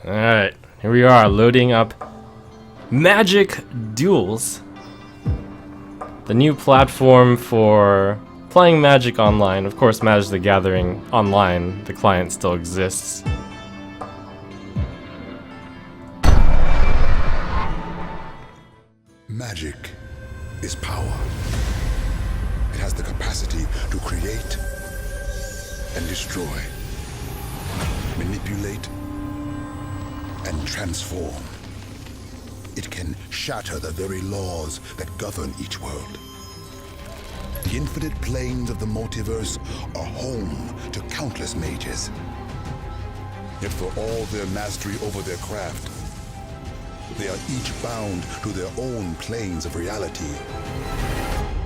Alright, here we are loading up Magic Duels, the new platform for playing Magic online. Of course, Magic the Gathering online, the client still exists. Magic is power. It has the capacity to create and destroy, manipulate and transform. It can shatter the very laws that govern each world. The infinite planes of the multiverse are home to countless mages. Yet for all their mastery over their craft, they are each bound to their own planes of reality,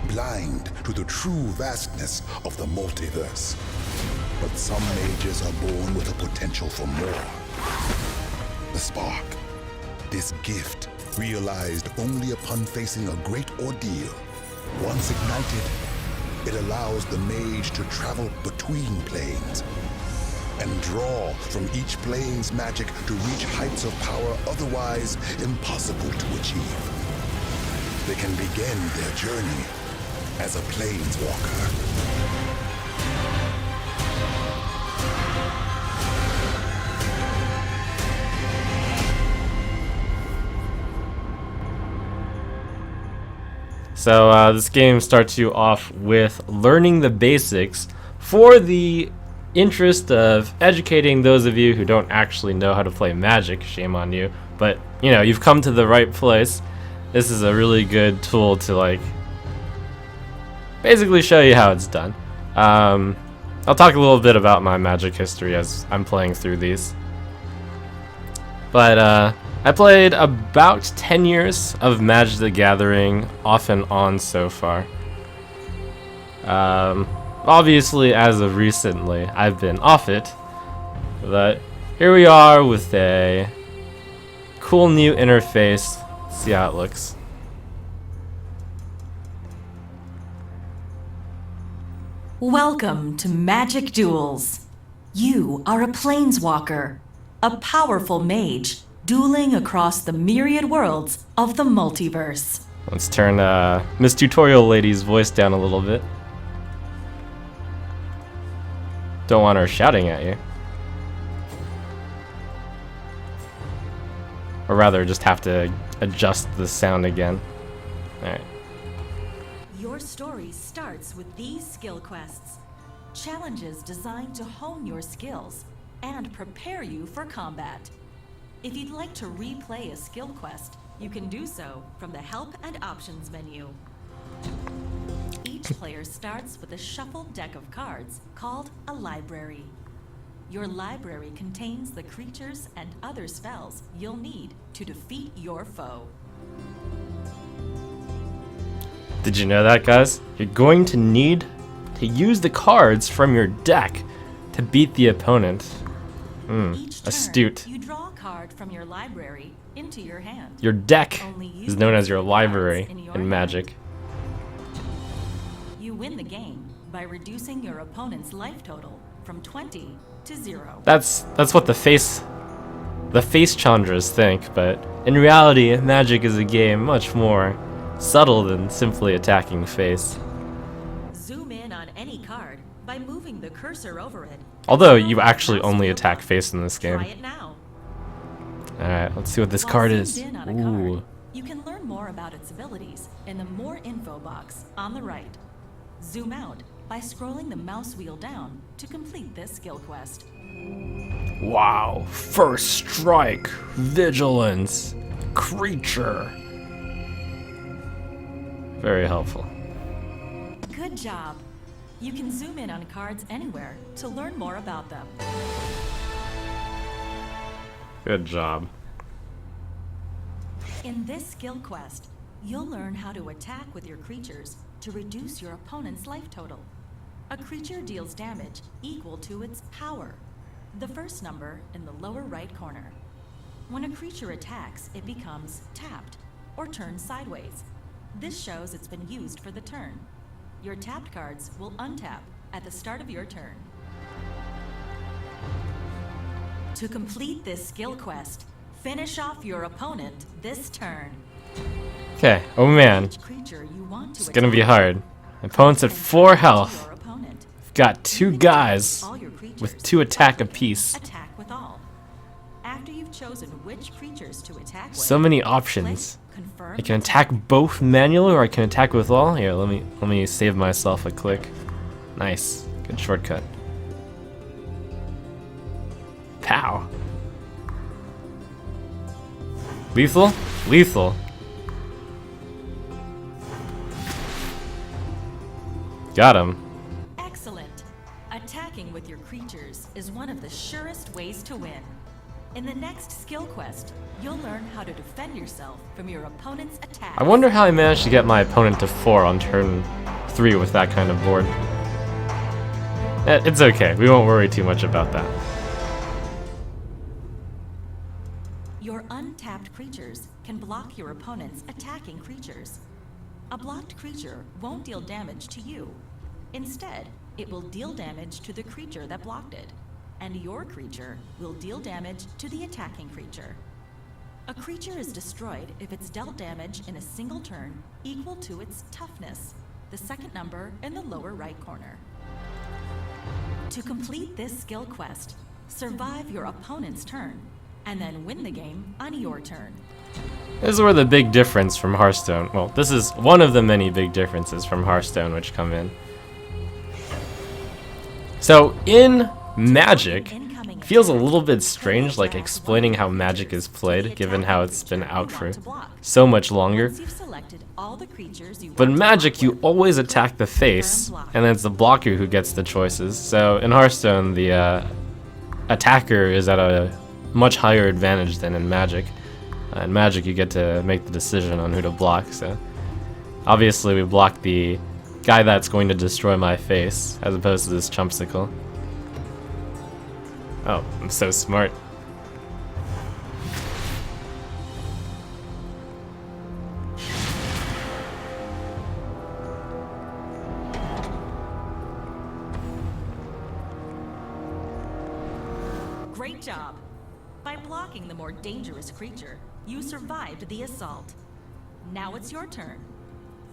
blind to the true vastness of the multiverse. But some mages are born with a potential for more. The spark, this gift, realized only upon facing a great ordeal. Once ignited, it allows the mage to travel between planes and draw from each plane's magic to reach heights of power otherwise impossible to achieve. They can begin their journey as a planeswalker. So this game starts you off with learning the basics for the interest of educating those of you who don't actually know how to play Magic. Shame on you, but you know, you've come to the right place. This is a really good tool to like basically show you how it's done. I'll talk a little bit about my Magic history as I'm playing through these, but I played about 10 years of Magic the Gathering off and on so far. Obviously, as of recently, I've been off it, but here we are with a cool new interface. Let's see how it looks. Welcome to Magic Duels. You are a planeswalker, a powerful mage, dueling across the myriad worlds of the multiverse. Let's turn Miss Tutorial Lady's voice down a little bit. Don't want her shouting at you. Or rather, just have to adjust the sound again. Alright. Your story starts with these skill quests. Challenges designed to hone your skills and prepare you for combat. If you'd like to replay a skill quest, you can do so from the Help and Options menu. Each player starts with a shuffled deck of cards called a library. Your library contains the creatures and other spells you'll need to defeat your foe. Did you know that, guys? You're going to need to use the cards from your deck to beat the opponent. Each turn, astute. You draw a card from your library into your hand. Your deck Only you is known as your can see library cards in your in hand. Magic. You win the game by reducing your opponent's life total from 20 to 0. That's what the face Chandras think, but in reality, Magic is a game much more subtle than simply attacking face. Zoom in on any card by moving the cursor over it. Although you actually only attack face in this game. Try it now. Alright, let's see what this While card is. zoomed in on a Ooh. card, you can learn more about its abilities in the More Info box on the right. Zoom out by scrolling the mouse wheel down to complete this skill quest. Wow. First strike. Vigilance. Creature. Very helpful. Good job. You can zoom in on cards anywhere to learn more about them. Good job. In this skill quest, you'll learn how to attack with your creatures to reduce your opponent's life total. A creature deals damage equal to its power, the first number in the lower right corner. When a creature attacks, it becomes tapped or turns sideways. This shows it's been used for the turn. Your tapped cards will untap at the start of your turn. To complete this skill quest, finish off your opponent this turn. Okay, oh man, Each creature you want to it's gonna be attack hard. My opponent's at 4 to health. your opponent. I've got 2 You can guys attack all your creatures. with 2 attack apiece. Attack with all. After you've chosen which creatures to attack with, So many click options. confirm I can attack both manually or I can attack with all. Here, let me save myself a click. Nice. Good shortcut. Pow. Lethal? Lethal. Got him. Excellent. Attacking with your creatures is one of the surest ways to win. In the next skill quest, you'll learn how to defend yourself from your opponent's attacks. I wonder how I managed to get my opponent to 4 on turn 3 with that kind of board. It's okay. We won't worry too much about that. Your untapped creatures can block your opponent's attacking creatures. A blocked creature won't deal damage to you. Instead, it will deal damage to the creature that blocked it, and your creature will deal damage to the attacking creature. A creature is destroyed if it's dealt damage in a single turn equal to its toughness, the second number in the lower right corner. To complete this skill quest, survive your opponent's turn, and then win the game on your turn. This is where the big difference from Hearthstone. Well, this is one of the many big differences from Hearthstone which come in. So in Magic, it feels a little bit strange like explaining how Magic is played given how it's been out for so much longer. Once you've selected all the creatures you But in want to Magic, block you with, always attack the face, and then it's the blocker who gets the choices. So in Hearthstone, the attacker is at a much higher advantage than in Magic. In Magic, you get to make the decision on who to block. So obviously, we block the guy that's going to destroy my face, as opposed to this chumpsicle. Oh, I'm so smart. Great job! By blocking the more dangerous creature, you survived the assault. Now it's your turn.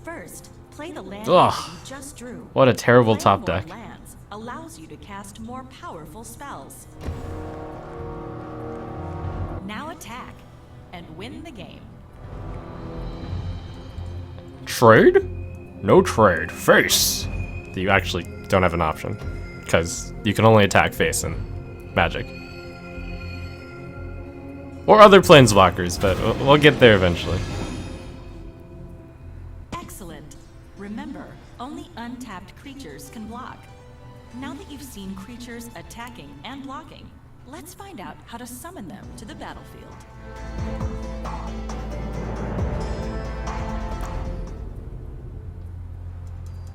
First, play the land Ugh. that you just drew. What a terrible Playing top more deck. lands allows you to cast more powerful spells. Now attack and win the game. Trade? No trade. Face. You actually don't have an option, because you can only attack face in Magic. Or other planeswalkers, but we'll get there eventually. Excellent. Remember, only untapped creatures can block. Now that you've seen creatures attacking and blocking, let's find out how to summon them to the battlefield.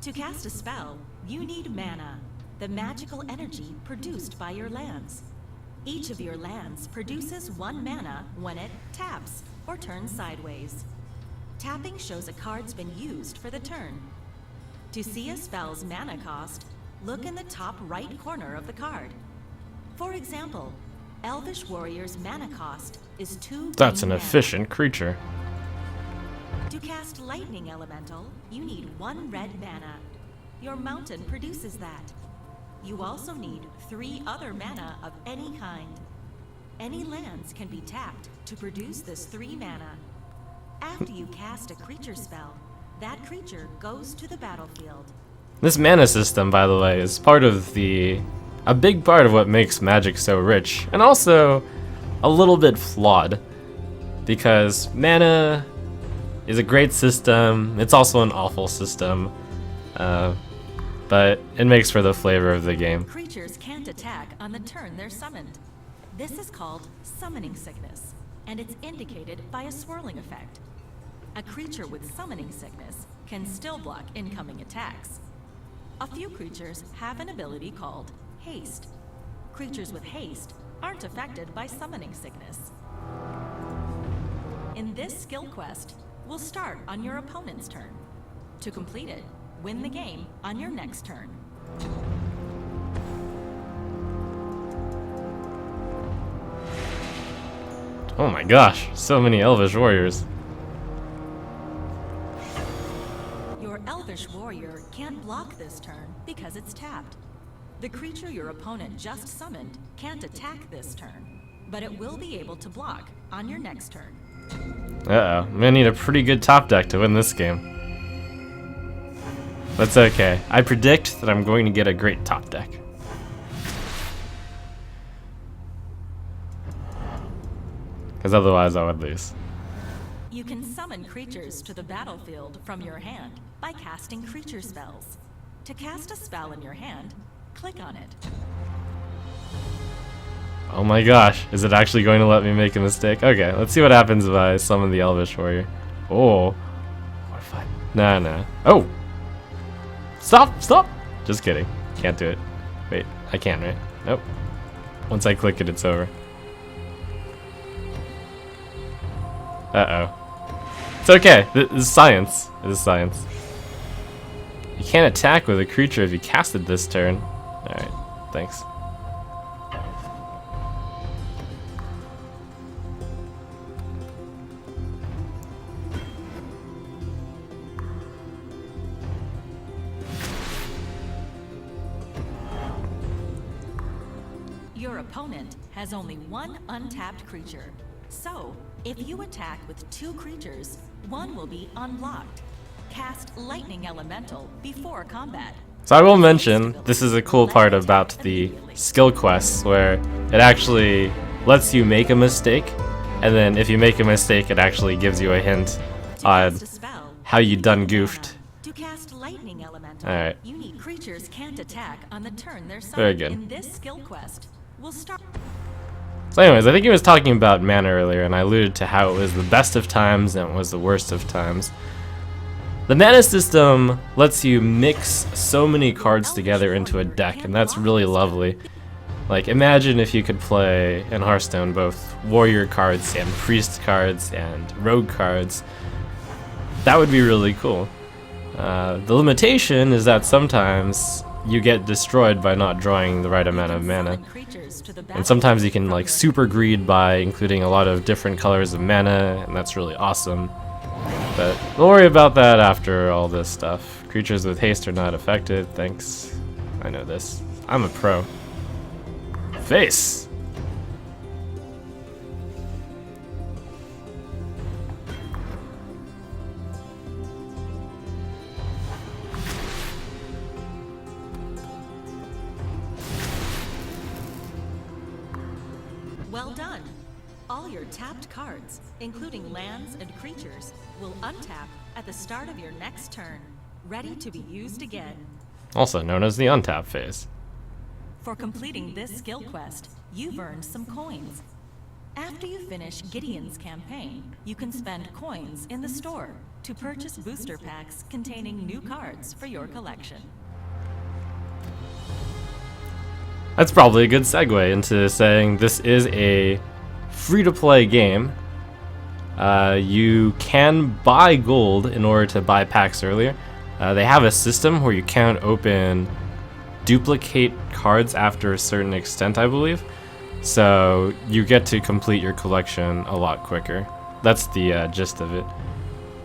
To cast a spell, you need mana, the magical energy produced by your lands. Each of your lands produces 1 mana when it taps or turns sideways. Tapping shows a card's been used for the turn. To see a spell's mana cost, look in the top right corner of the card. For example, Elvish Warrior's mana cost is 2 That's an green mana. efficient creature. To cast Lightning Elemental, you need 1 red mana. Your mountain produces that. You also need 3 other mana of any kind. Any lands can be tapped to produce this 3 mana. After you cast a creature spell, that creature goes to the battlefield. This mana system, by the way, is part of a big part of what makes Magic so rich, and also a little bit flawed, because mana is a great system. It's also an awful system, but it makes for the flavor of the game. Creatures can't attack on the turn they're summoned. This is called summoning sickness, and it's indicated by a swirling effect. A creature with summoning sickness can still block incoming attacks. A few creatures have an ability called haste. Creatures with haste aren't affected by summoning sickness. In this skill quest, we'll start on your opponent's turn. To complete it, win the game on your next turn. Oh my gosh, so many Elvish warriors. Your Elvish warrior can't block this turn because it's tapped. The creature your opponent just summoned can't attack this turn, but it will be able to block on your next turn. Uh-oh, I'm gonna need a pretty good top deck to win this game. That's okay. I predict that I'm going to get a great top deck. Because otherwise I would lose. You can summon creatures to the battlefield from your hand by casting creature spells. To cast a spell in your hand, click on it. Oh my gosh, is it actually going to let me make a mistake? Okay, let's see what happens if I summon the Elvish warrior. Oh. What if I... Nah. Oh! Stop! Just kidding. Can't do it. Wait, I can, right? Nope. Once I click it, it's over. Uh-oh. It's okay. This is science. It is science. You can't attack with a creature if you cast it this turn. Alright, thanks. Your opponent has only one untapped creature. So, if you attack with 2 creatures, one will be unblocked. Cast Lightning Elemental before combat. So I will mention, this is a cool part about the skill quests, where it actually lets you make a mistake, and then if you make a mistake, it actually gives you a hint on how you done goofed. To cast Lightning Elemental, Alright. you need creatures can't attack on the turn they're Very summoned good. in this skill quest. We'll start. So anyways, I think he was talking about mana earlier, and I alluded to how it was the best of times and it was the worst of times. The mana system lets you mix so many cards together into a deck, and that's really lovely. Like, imagine if you could play in Hearthstone both warrior cards and priest cards and rogue cards. That would be really cool. The limitation is that sometimes you get destroyed by not drawing the right amount of mana. And sometimes you can like super greed by including a lot of different colors of mana, and that's really awesome. But we'll worry about that after all this stuff. Creatures with haste are not affected, thanks. I know this. I'm a pro. Face! Well done. All your tapped cards, including lands and creatures, will untap at the start of your next turn, ready to be used again. Also known as the untap phase. For completing this skill quest, you've earned some coins. After you finish Gideon's campaign, you can spend coins in the store to purchase booster packs containing new cards for your collection. That's probably a good segue into saying this is a free-to-play game. You can buy gold in order to buy packs earlier. They have a system where you can't open duplicate cards after a certain extent, I believe. So you get to complete your collection a lot quicker. That's the gist of it.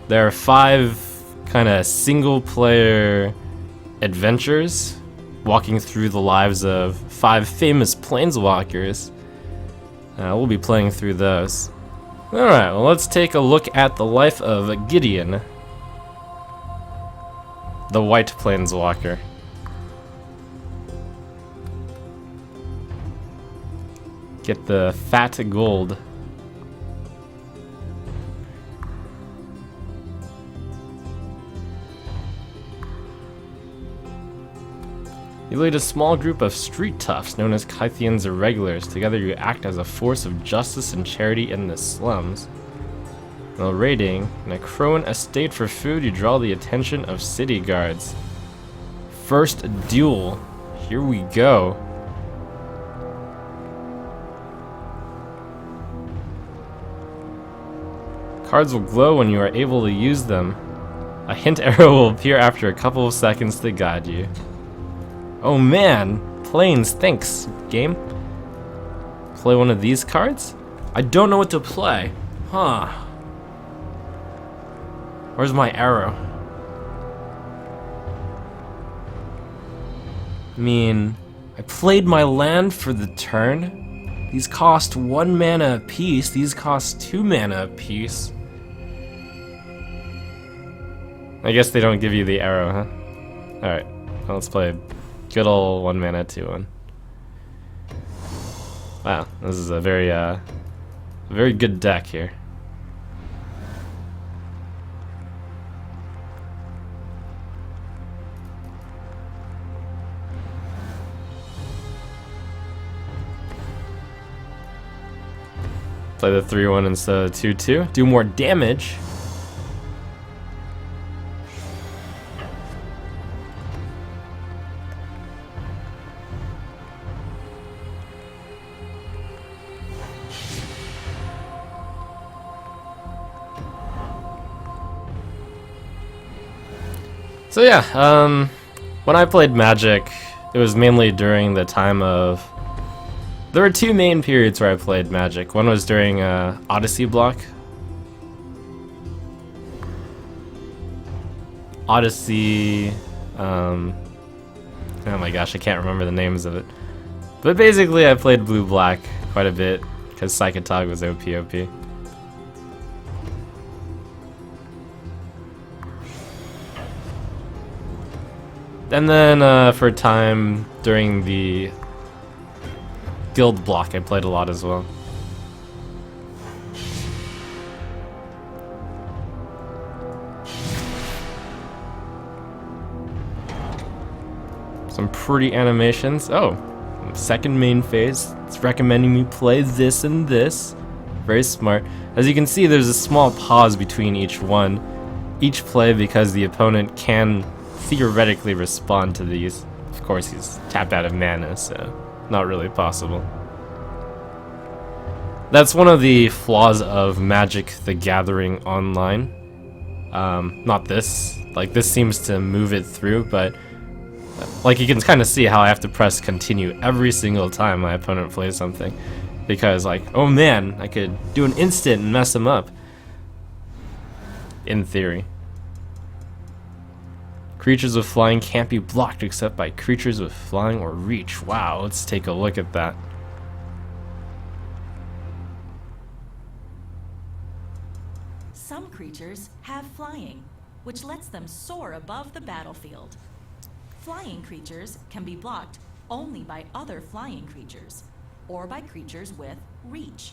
There are 5 kind of single-player adventures walking through the lives of 5 famous planeswalkers. We'll be playing through those. Alright, well let's take a look at the life of Gideon, the white planeswalker. Get the fat gold. You lead a small group of street toughs known as Kythian's Irregulars. Together you act as a force of justice and charity in the slums. While raiding in a Crowan estate for food, you draw the attention of city guards. First duel. Here we go. Cards will glow when you are able to use them. A hint arrow will appear after a couple of seconds to guide you. Oh man, planes, thanks, game. Play one of these cards. I don't know what to play. Huh. Where's my arrow? I mean, I played my land for the turn. These cost 1 mana apiece. These cost 2 mana apiece. I guess they don't give you the arrow, huh? Alright, well, let's play good ol' 1 mana 2-1. Wow, this is a very good deck here. Play the 3-1 instead of 2-2. Do more damage. So yeah, when I played Magic, it was mainly during the time of... There were 2 main periods where I played Magic. One was during Odyssey Block. Odyssey... oh my gosh, I can't remember the names of it. But basically I played Blue-Black quite a bit, because Psychotog was OP. And then for a time during the Guild Block, I played a lot as well. Some pretty animations. Oh, second main phase. It's recommending me play this and this. Very smart. As you can see, there's a small pause between each one. Each play, because the opponent can theoretically respond to these. Of course, he's tapped out of mana, so not really possible. That's one of the flaws of Magic the Gathering Online. Not this. Like, this seems to move it through, but like you can kind of see how I have to press continue every single time my opponent plays something. Because, like, oh man, I could do an instant and mess him up. In theory. Creatures with flying can't be blocked except by creatures with flying or reach. Wow, let's take a look at that. Some creatures have flying, which lets them soar above the battlefield. Flying creatures can be blocked only by other flying creatures, or by creatures with reach.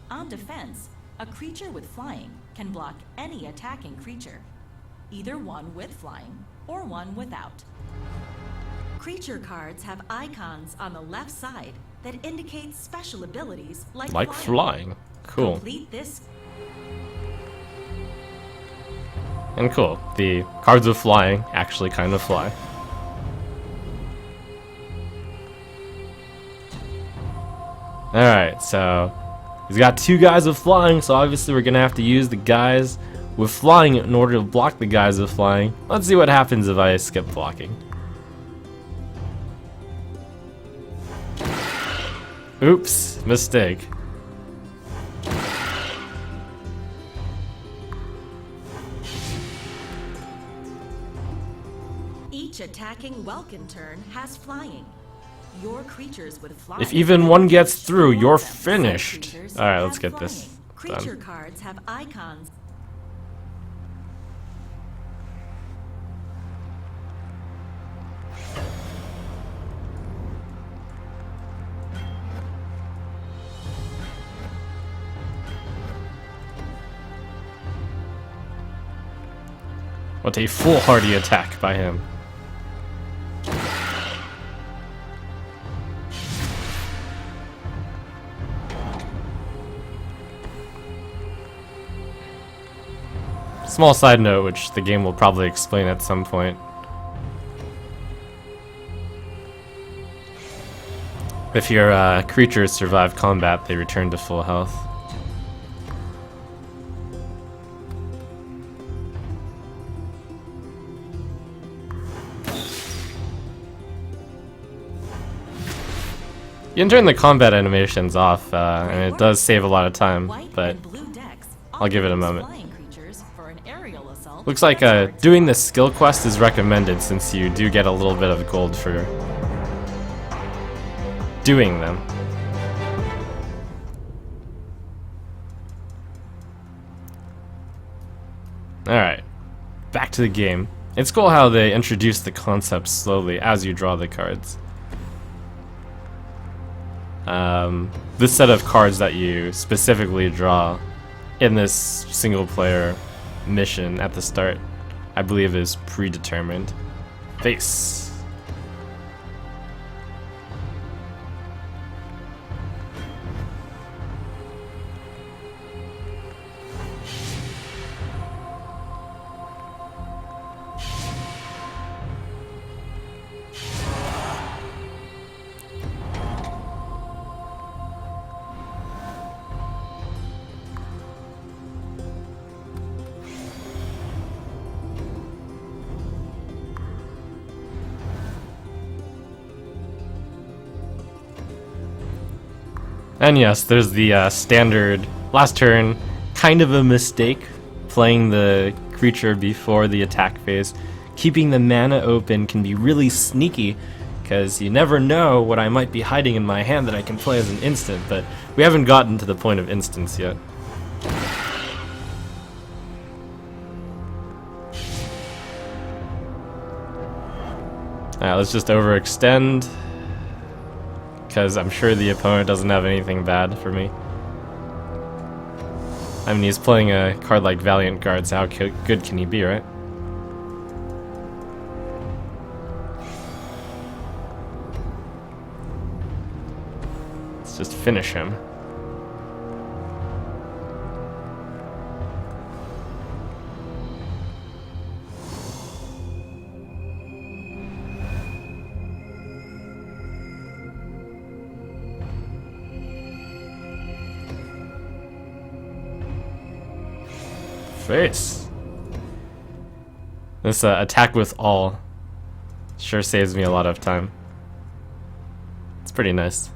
On defense, a creature with flying can block any attacking creature, either one with flying or one without. Creature cards have icons on the left side that indicate special abilities like flying. Cool. Complete this. And cool, the cards with flying actually kind of fly. Alright, so he's got 2 guys with flying, so obviously we're gonna have to use the guys with flying in order to block the guys with flying. Let's see what happens if I skip blocking. Oops, mistake. Each attacking Welkin turn has flying. Your creatures with flying. If even one gets through, you're finished. Alright, let's get this Creature done. cards have icons. What a foolhardy attack by him. Small side note, which the game will probably explain at some point. If your creatures survive combat, they return to full health. You can turn the combat animations off, and it does save a lot of time, but I'll give it a moment. Looks like doing the skill quest is recommended since you do get a little bit of gold for doing them. Alright, back to the game. It's cool how they introduce the concept slowly as you draw the cards. This set of cards that you specifically draw in this single player mission at the start, I believe, is predetermined. Face. And yes, there's the standard last turn, kind of a mistake, playing the creature before the attack phase. Keeping the mana open can be really sneaky, because you never know what I might be hiding in my hand that I can play as an instant, but we haven't gotten to the point of instants yet. Alright, let's just overextend, because I'm sure the opponent doesn't have anything bad for me. I mean, he's playing a card like Valiant Guard, so how good can he be, right? Let's just finish him. Face. This attack with all sure saves me a lot of time. It's pretty nice.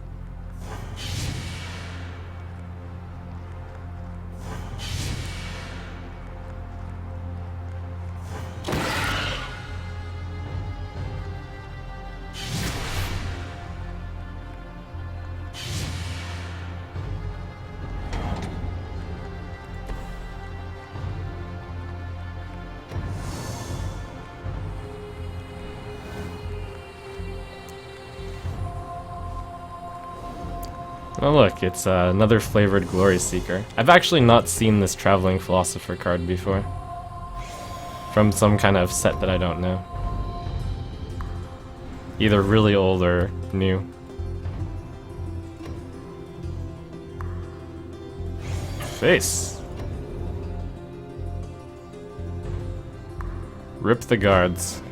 Oh look, it's another flavored Glory Seeker. I've actually not seen this Traveling Philosopher card before. From some kind of set that I don't know. Either really old or new. Face. Rip the guards.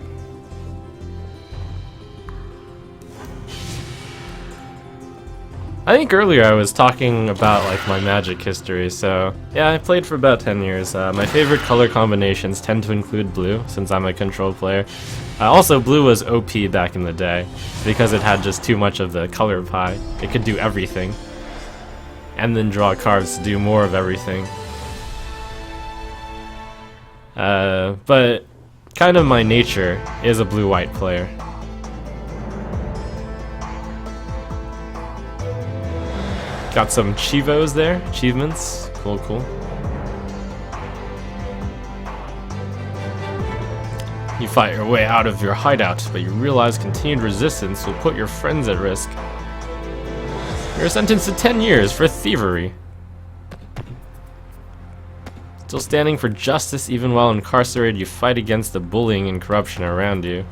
I think earlier I was talking about like my Magic history, so yeah, I played for about 10 years. My favorite color combinations tend to include blue, since I'm a control player. Also, blue was OP back in the day, because it had just too much of the color pie. It could do everything. And then draw cards to do more of everything. But kind of my nature is a blue-white player. Got some Chivos there, achievements. Cool, cool. You fight your way out of your hideout, but you realize continued resistance will put your friends at risk. You're sentenced to 10 years for thievery. Still standing for justice even while incarcerated, you fight against the bullying and corruption around you.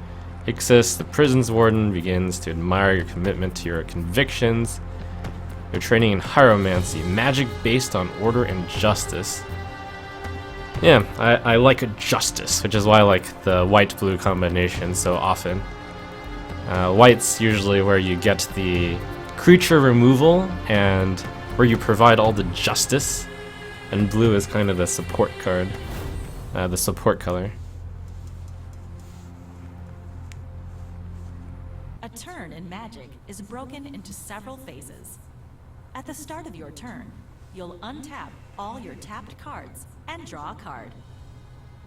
Ixis, the prison's warden, begins to admire your commitment to your convictions. You're training in Hieromancy, magic based on order and justice. Yeah, I like justice, which is why I like the white-blue combination so often. White's usually where you get the creature removal and where you provide all the justice, and blue is kind of the support card, the support color. A turn in Magic is broken into several phases. At the start of your turn, you'll untap all your tapped cards and draw a card.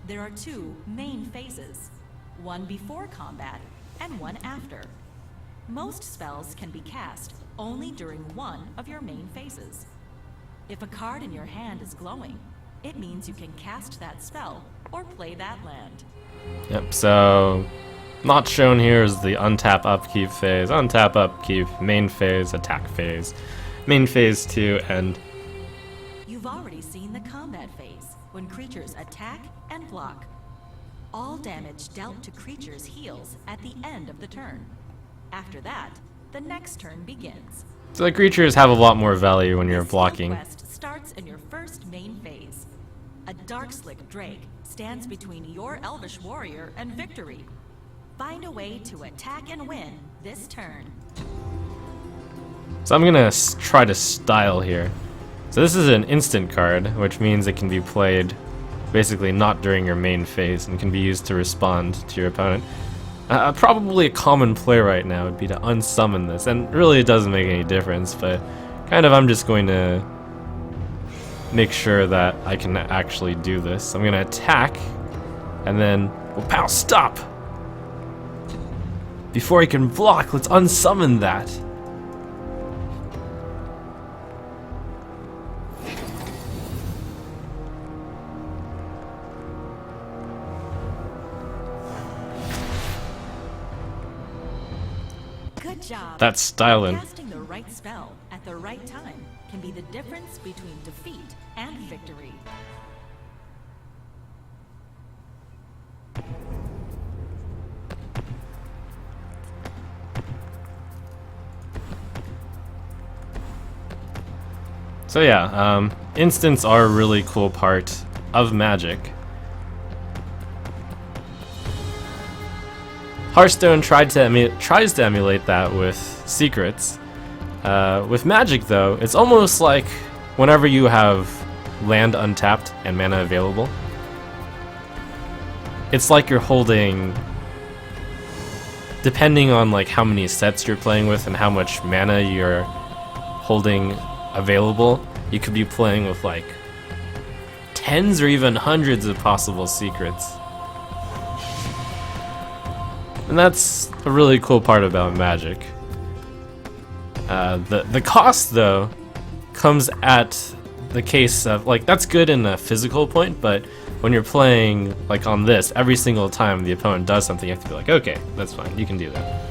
There are two main phases, one before combat and one after. Most spells can be cast only during one of your main phases. If a card in your hand is glowing, it means you can cast that spell or play that land. Yep, so not shown here is the untap upkeep phase, untap upkeep, main phase, attack phase, main phase 2, and You've already seen the combat phase, when creatures attack and block. All damage dealt to creatures heals at the end of the turn. After that, the next turn begins. so the creatures have a lot more value when you're This blocking. quest starts in your first main phase. A Darkslick Drake stands between your Elvish Warrior and victory. Find a way to attack and win this turn. So I'm gonna try to style here. So this is an instant card, which means it can be played basically not during your main phase and can be used to respond to your opponent. Probably a common play right now would be to unsummon this, and really it doesn't make any difference, but kind of I'm just going to make sure that I can actually do this. I'm gonna attack, and then, well, pow, stop! Before he can block, let's unsummon that. Good job. That's styling. Casting the right spell at the right time can be the difference between defeat and victory. So yeah, instants are a really cool part of Magic. Hearthstone tries to emulate that with secrets. With Magic, though, it's almost like whenever you have land untapped and mana available, it's like you're holding, depending on like how many sets you're playing with and how much mana you're holding available, you could be playing with like tens or even hundreds of possible secrets. And that's a really cool part about Magic. The cost, though, comes at the case of, like, that's good in a physical point, but when you're playing, like, on this, every single time the opponent does something, you have to be like, okay, that's fine, you can do that.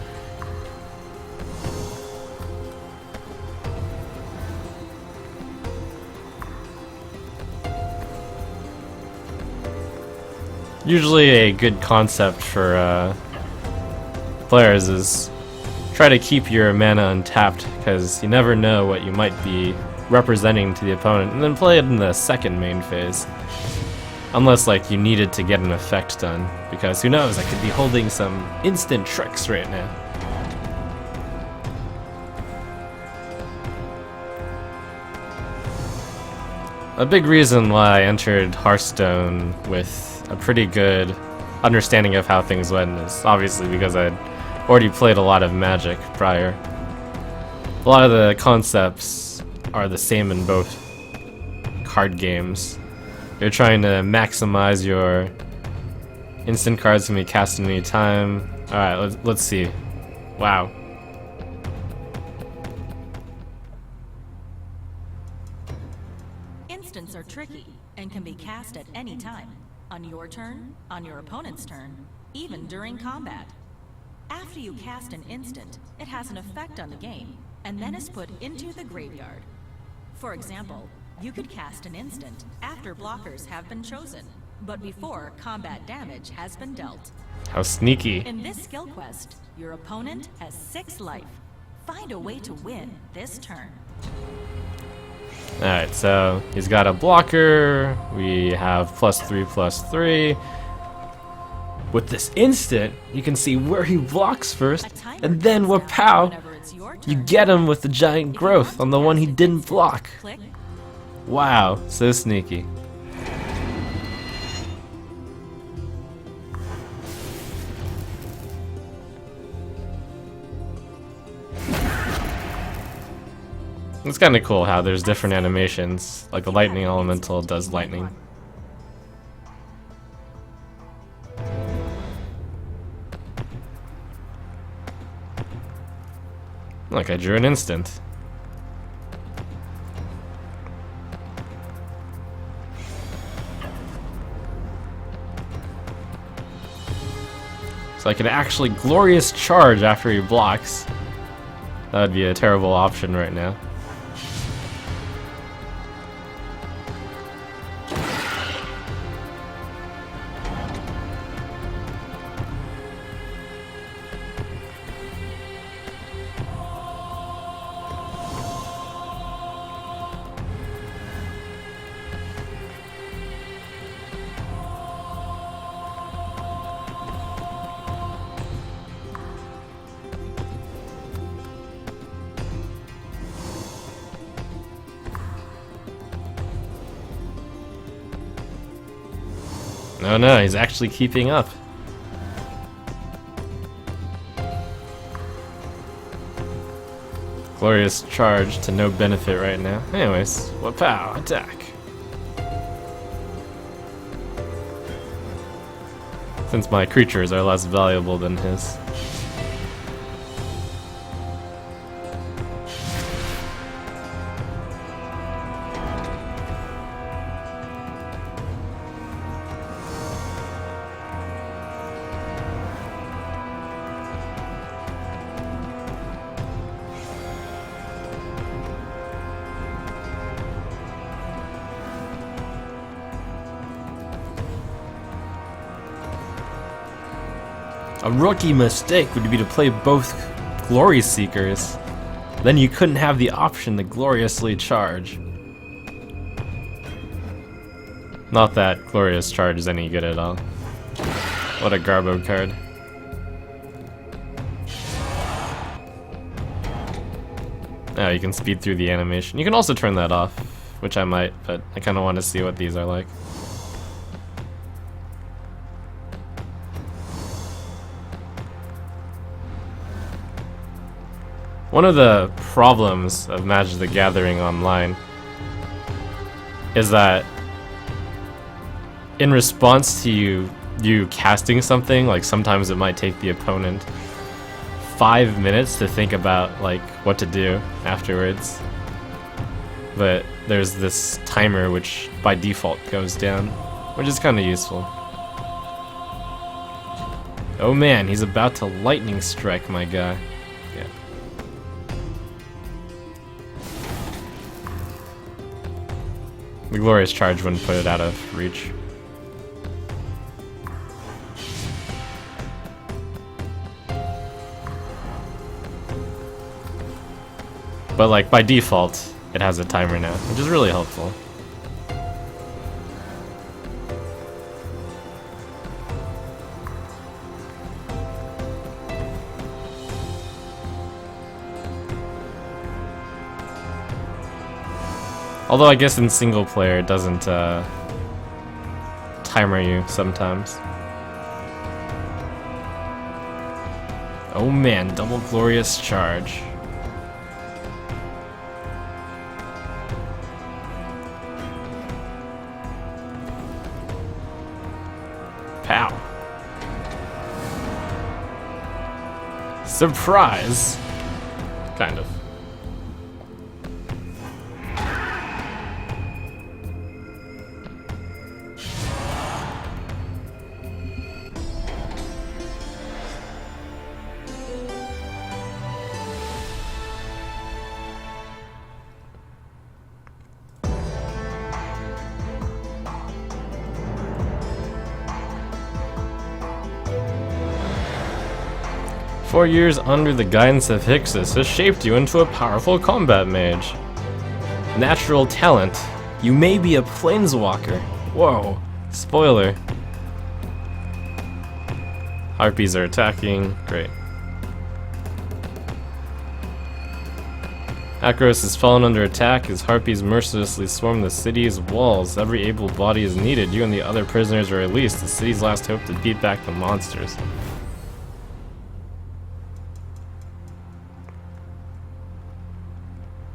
Usually a good concept for players is try to keep your mana untapped, because you never know what you might be representing to the opponent, and then play it in the second main phase. Unless like you needed to get an effect done, because who knows, I could be holding some instant tricks right now. A big reason why I entered Hearthstone with a pretty good understanding of how things went is obviously because I'd already played a lot of Magic prior. A lot of the concepts are the same in both card games. You're trying to maximize your instant cards can be cast at any time. Alright, let's see. Wow. Instants are tricky and can be cast at any time. On your turn, on your opponent's turn, even during combat. After you cast an instant, it has an effect on the game, and then is put into the graveyard. For example, you could cast an instant after blockers have been chosen, but before combat damage has been dealt. How sneaky. In this skill quest, your opponent has 6 life. Find a way to win this turn. Alright, so he's got a blocker, we have +3/+3. With this instant, you can see where he blocks first, and then wapow, you get him with the giant growth on the one he didn't block. Click. Wow, so sneaky. It's kind of cool how there's different animations, like the lightning elemental does lightning. Look, I drew an instant. So I could actually glorious charge after he blocks. That would be a terrible option right now. Oh no, he's actually keeping up. Glorious charge to no benefit right now. Anyways, what pow, attack. Since my creatures are less valuable than his. A rookie mistake would be to play both Glory Seekers. Then you couldn't have the option to gloriously charge. Not that Glorious Charge is any good at all. What a garbo card. Oh, you can speed through the animation. You can also turn that off, which I might, but I kind of want to see what these are like. One of the problems of Magic the Gathering Online is that in response to you casting something, like sometimes it might take the opponent 5 minutes to think about like what to do afterwards. But there's this timer which by default goes down, which is kind of useful. Oh man, he's about to lightning strike my guy. Yeah. The Glorious Charge wouldn't put it out of reach. But like by default, it has a timer now, which is really helpful. Although I guess in single player it doesn't timer you sometimes. Oh man, double Glorious Charge. Pow. Surprise! Kind of. "4 years under the guidance of Hixus has shaped you into a powerful combat mage. Natural talent. You may be a planeswalker." Whoa. Spoiler. Harpies are attacking. Great. Akros has fallen under attack as Harpies mercilessly swarm the city's walls. Every able body is needed. You and the other prisoners are released. The city's last hope to beat back the monsters.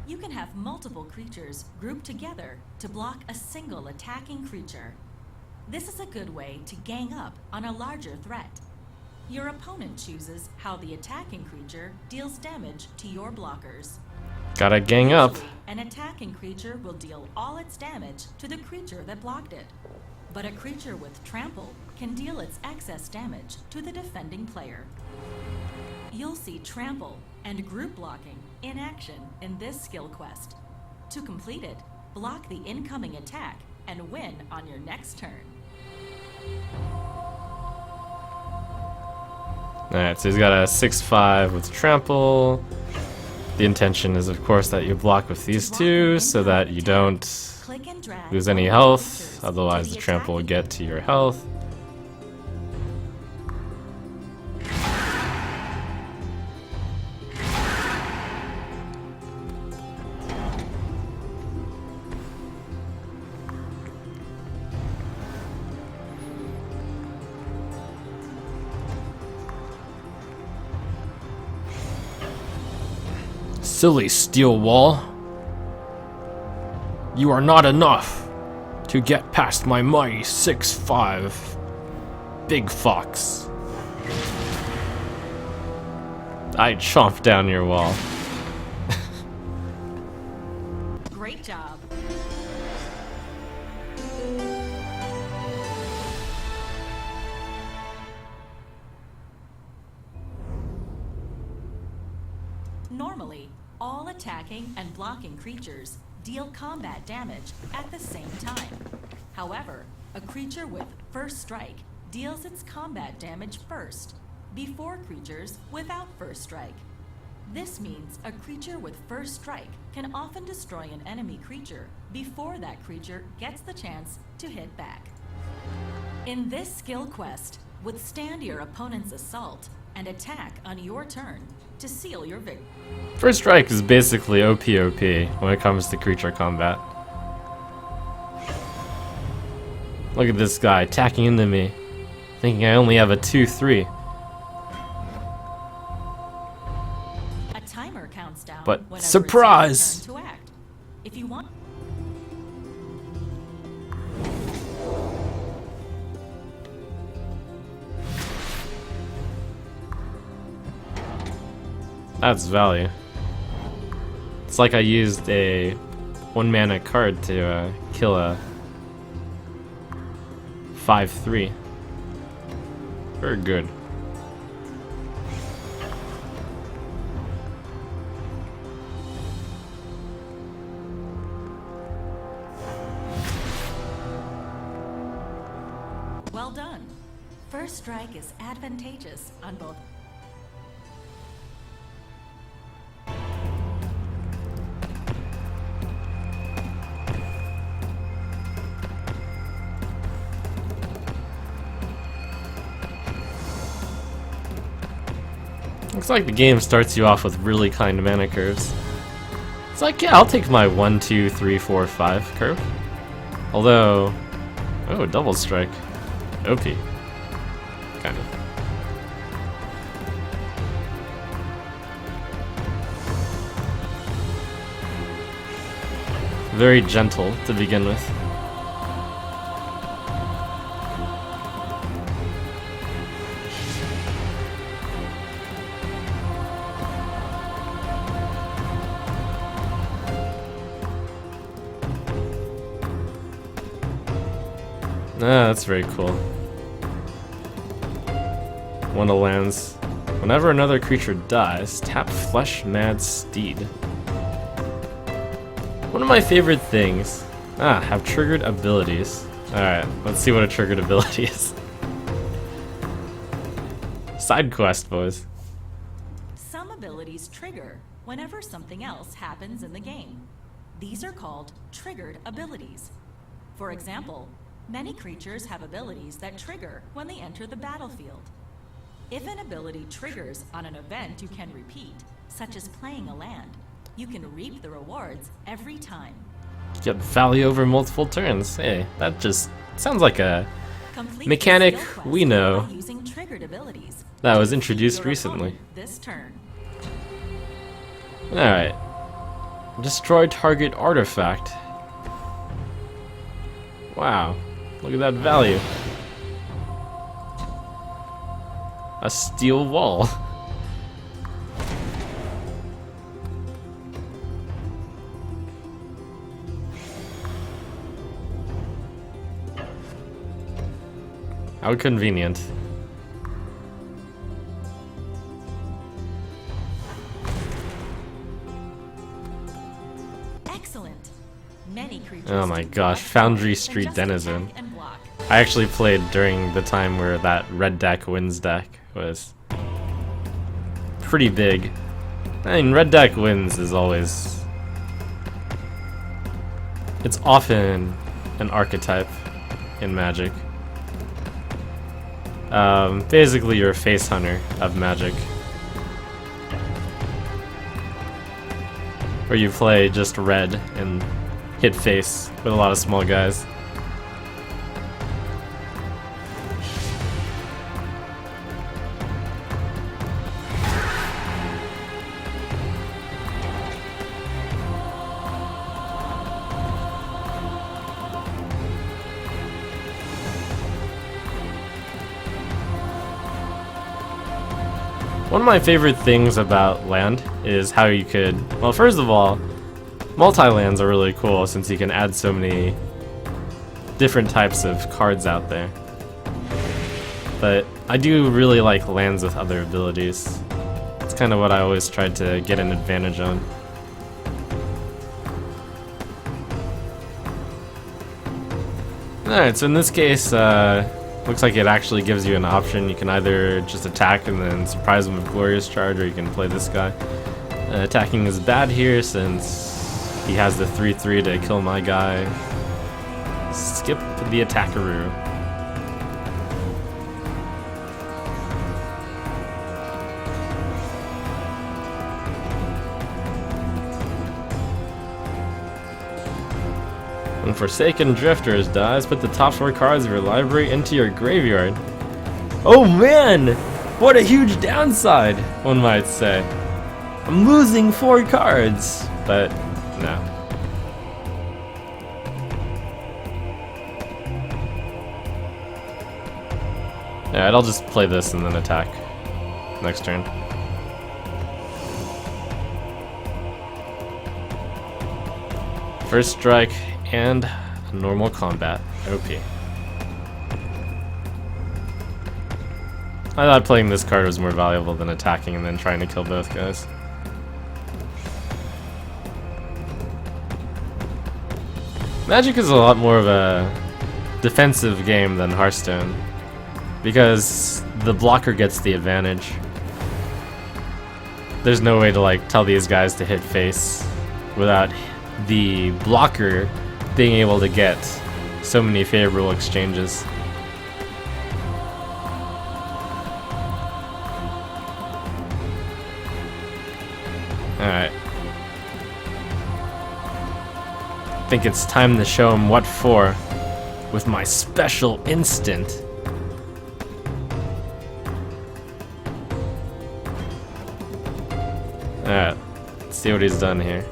You can have creatures group together to block a single attacking creature. This is a good way to gang up on a larger threat. Your opponent chooses how the attacking creature deals damage to your blockers. Gotta gang up. Usually, an attacking creature will deal all its damage to the creature that blocked it. But a creature with Trample can deal its excess damage to the defending player. You'll see Trample and group blocking in action in this skill quest. To complete it, block the incoming attack and win on your next turn. Alright, so he's got a 6/5 with Trample. The intention is, of course, that you block with these two so that you don't Click and drag lose any all health, creatures to otherwise the the Trample will attacking get to your health. Silly steel wall. You are not enough to get past my mighty 6/5 big fox. I chomp down your wall. Great job. Normally, all attacking and blocking creatures deal combat damage at the same time. However, a creature with First Strike deals its combat damage first, before creatures without First Strike. This means a creature with First Strike can often destroy an enemy creature before that creature gets the chance to hit back. In this skill quest, withstand your opponent's assault and attack on your turn to seal your victory. First Strike is basically OP when it comes to creature combat. Look at this guy attacking into me, thinking I only have a 2/3. A timer counts down But whenever surprise! it's your turn to act. If you want, That's value. It's like I used a 1-mana card to kill a 5/3. Very good. well done. First Strike is advantageous on both. Looks like the game starts you off with really kind mana curves. It's like, yeah, I'll take my 1, 2, 3, 4, 5 curve. Although, oh, double strike. OP. Kind of. Very gentle to begin with. Ah, that's very cool. One of lands. Whenever another creature dies, tap Flesh Mad Steed. One of my favorite things. Have triggered abilities. Alright, let's see what a triggered ability is. Side quest, boys. Some abilities trigger whenever something else happens in the game. These are called triggered abilities. For example, many creatures have abilities that trigger when they enter the battlefield. If an ability triggers on an event you can repeat, such as playing a land, you can reap the rewards every time. Get value over multiple turns. Hey, that just sounds like a Complete mechanic the skill we quest know by using triggered abilities. that was Defeat introduced your recently. opponent this turn. Alright. Destroy target artifact. Wow, look at that value. A steel wall. How convenient. Excellent. Many creatures. Oh my do gosh, less Foundry than Street just Denizen. attack and block. I actually played during the time where that red deck wins deck was pretty big. I mean, red deck wins is always... It's often an archetype in Magic. Basically, you're a face hunter of Magic. Where you play just red and hit face with a lot of small guys. One of my favorite things about land is how you could, well, first of all, multi-lands are really cool since you can add so many different types of cards out there. But I do really like lands with other abilities. It's kind of what I always tried to get an advantage on. Alright, so in this case, looks like it actually gives you an option. You can either just attack and then surprise him with Glorious Charge, or you can play this guy. Attacking is bad here since he has the 3/3 to kill my guy. Skip the attackaroo. When Forsaken Drifters dies, put the top 4 cards of your library into your graveyard. Oh man! What a huge downside, one might say. I'm losing 4 cards, but no. Alright, I'll just play this and then attack next turn. First strike and normal combat. OP. I thought playing this card was more valuable than attacking and then trying to kill both guys. Magic is a lot more of a defensive game than Hearthstone because the blocker gets the advantage. There's no way to like tell these guys to hit face without the blocker being able to get so many favorable exchanges. Alright. I think it's time to show him what for with my special instant. Alright, let's see what he's done here.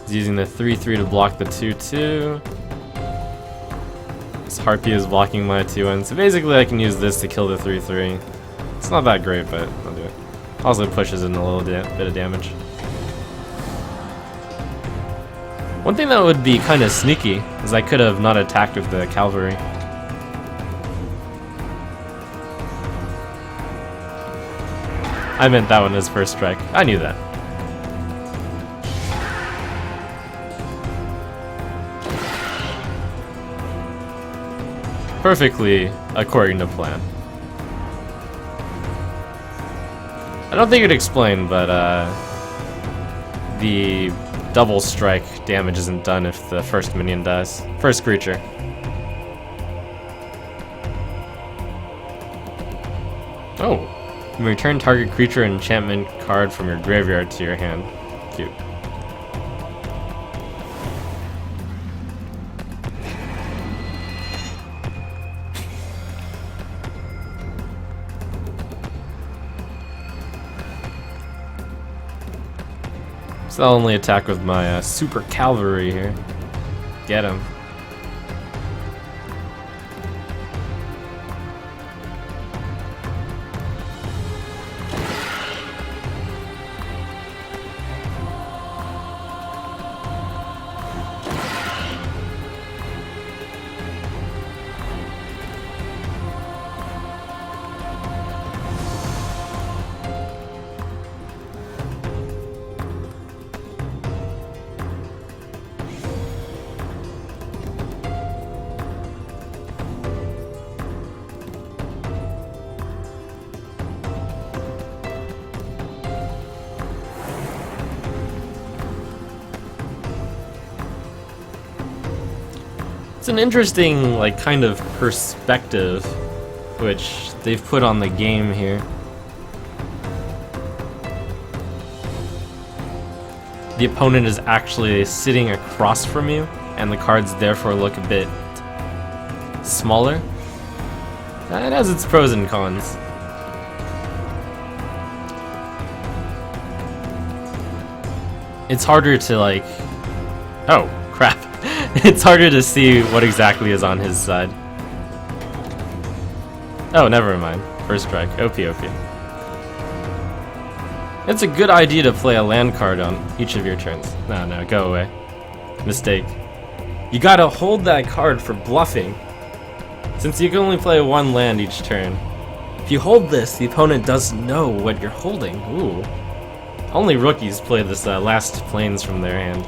He's using the 3/3 to block the 2/2. This Harpy is blocking my 2/1. So basically I can use this to kill the 3/3. It's not that great, but I'll do it. Also pushes in a little bit of damage. One thing that would be kind of sneaky is I could have not attacked with the cavalry. I meant that one as first strike. I knew that. Perfectly according to plan. I don't think it explained, but the double strike damage isn't done if the first minion dies. First creature. Oh. You return target creature enchantment card from your graveyard to your hand. Cute. So I'll only attack with my super cavalry here. Get him. It's an interesting, like, kind of perspective which they've put on the game here. The opponent is actually sitting across from you, and the cards therefore look a bit smaller. It has its pros and cons. It's harder to, like... Oh, crap. It's harder to see what exactly is on his side. Oh, never mind. First strike. OP. It's a good idea to play a land card on each of your turns. No, go away. Mistake. You gotta hold that card for bluffing, since you can only play one land each turn. If you hold this, the opponent doesn't know what you're holding. Ooh. Only rookies play this last planes from their hand.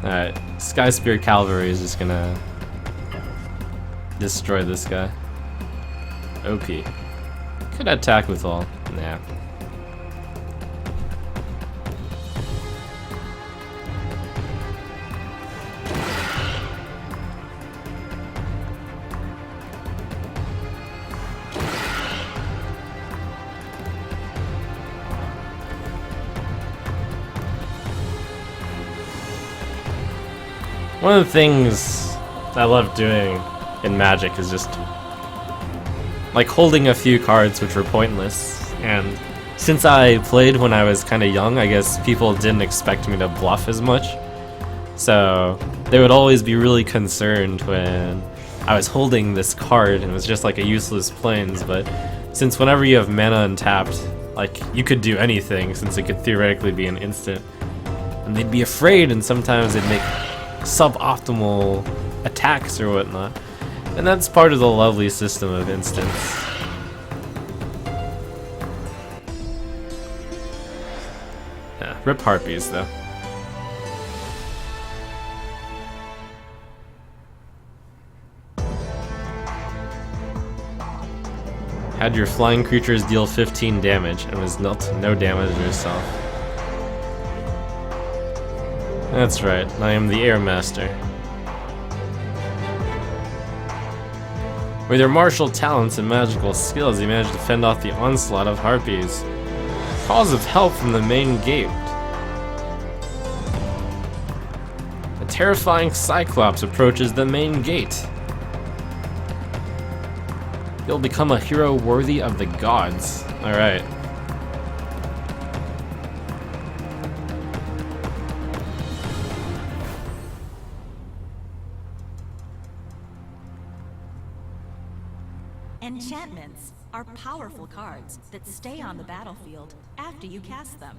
Alright, Sky Spear Cavalry is just gonna destroy this guy. OP. Could attack with all. Nah. One of the things I love doing in Magic is just like holding a few cards which were pointless, and since I played when I was kind of young, I guess people didn't expect me to bluff as much, so they would always be really concerned when I was holding this card and it was just like a useless plains. But since whenever you have mana untapped, like, you could do anything, since it could theoretically be an instant, and they'd be afraid, and sometimes they'd make suboptimal attacks or whatnot, and that's part of the lovely system of instants. Yeah, rip harpies though. Had your flying creatures deal 15 damage and was dealt no damage yourself. That's right, I am the Air Master. With your martial talents and magical skills, you managed to fend off the onslaught of harpies. Calls of help from the main gate. A terrifying cyclops approaches the main gate. You'll become a hero worthy of the gods. Alright. Enchantments are powerful cards that stay on the battlefield after you cast them.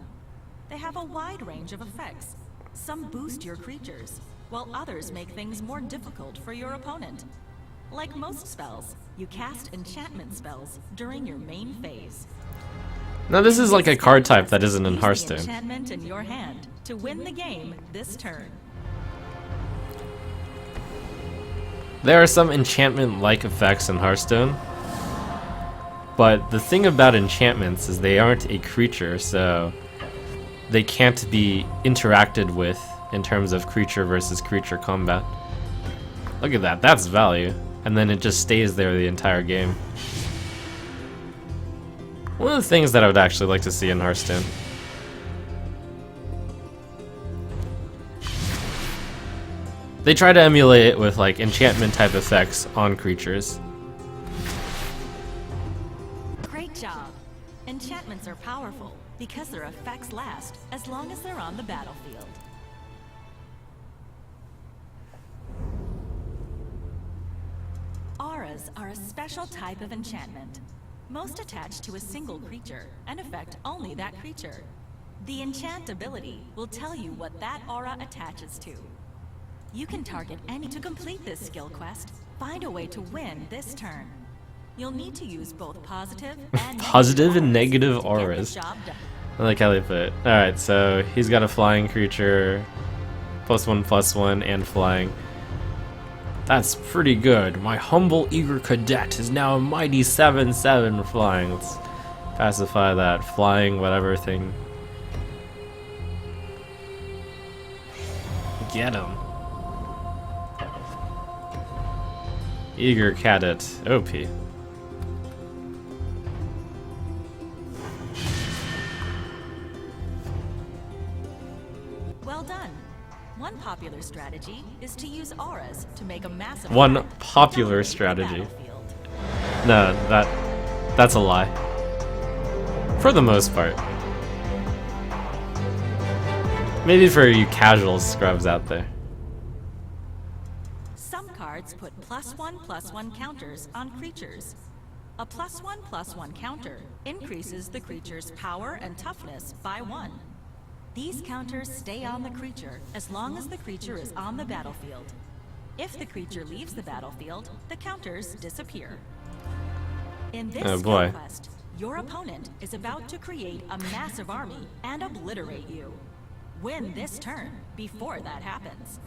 They have a wide range of effects. Some boost your creatures, while others make things more difficult for your opponent. Like most spells, you cast enchantment spells during your main phase. Now this is like a card type that isn't in Use the Hearthstone. enchantment in your hand to win the game this turn. There are some enchantment-like effects in Hearthstone, but the thing about enchantments is they aren't a creature, so they can't be interacted with in terms of creature versus creature combat. Look at that, that's value. And then it just stays there the entire game. One of the things that I would actually like to see in Hearthstone. They try to emulate it with like enchantment type effects on creatures. Great job. Enchantments are powerful, because their effects last as long as they're on the battlefield. Auras are a special type of enchantment, most attached to a single creature and affect only that creature. The enchant ability will tell you what that aura attaches to. You can target any to complete this skill quest. Find a way to win this turn. You'll need to use both positive and Positive and negative to get the auras. job done. I like how they put it. Alright, so he's got a flying creature, +1/+1, and flying. That's pretty good. My humble eager cadet is now a mighty 7/7 flying. Let's pacify that flying whatever thing. Get him. Eager cadet, OP. Well done. One popular strategy is to use auras to make a massive One effect popular dominate the strategy. battlefield. No, that's a lie. For the most part. Maybe for you casual scrubs out there. Some cards put +1/+1 counters on creatures. A +1/+1 counter increases the creature's power and toughness by 1. These counters stay on the creature as long as the creature is on the battlefield. If the creature leaves the battlefield, the counters disappear. In this Oh, boy. skill quest, your opponent is about to create a massive army and obliterate you. Win this turn before that happens.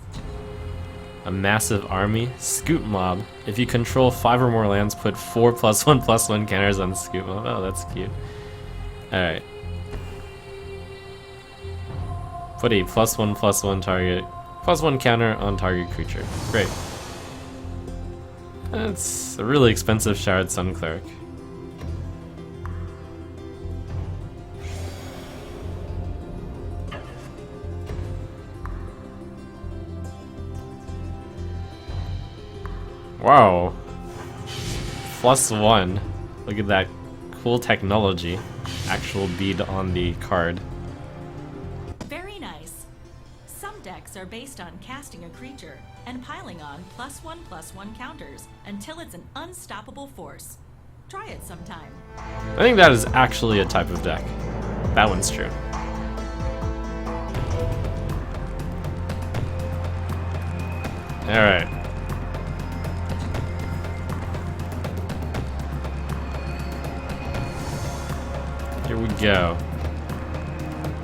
A massive army? Scoop mob. If you control 5 or more lands, put 4 +1/+1 counters on scoop mob. Oh, that's cute. Alright. Put a +1/+1 target, +1 counter on target creature. Great. That's a really expensive Shard Sun Cleric. Wow. +1. Look at that cool technology. Actual bead on the card. Very nice. Some decks are based on casting a creature and piling on +1/+1 counters until it's an unstoppable force. Try it sometime. I think that is actually a type of deck. That one's true. Alright. Here we go.